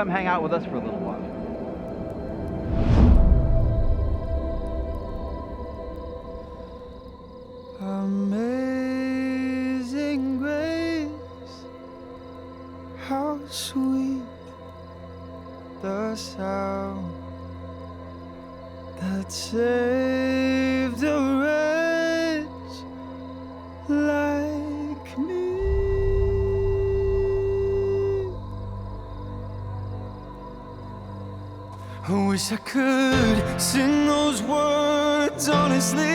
come hang out with us for a little while. Amazing grace, how sweet the sound that saved a wretch like me. I wish I could sing those words honestly.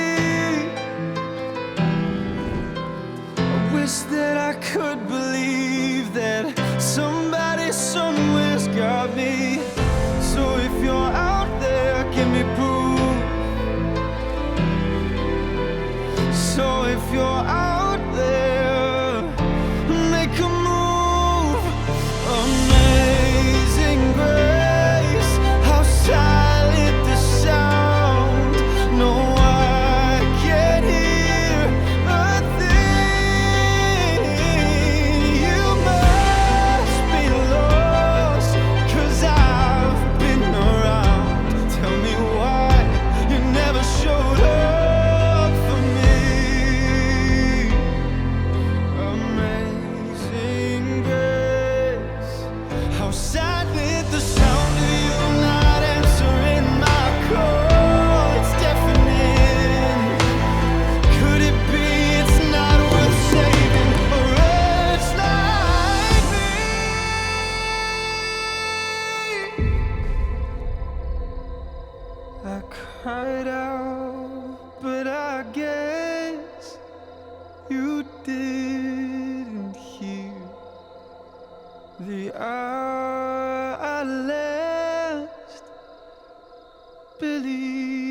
I wish that I could believe that somebody somewhere's got me. So if you're out there, give me proof. So if you're out there, make a move. Amazing grace, how silent the sound. No, I can't hear a thing. You must be lost, 'cause I've been around. Tell me why you never showed up for me. Amazing grace, how silent the sound of you not answering my call. It's deafening. Could it be it's not worth saving a wretch like me? I cried out, but I guess you didn't hear. The hour I last believed.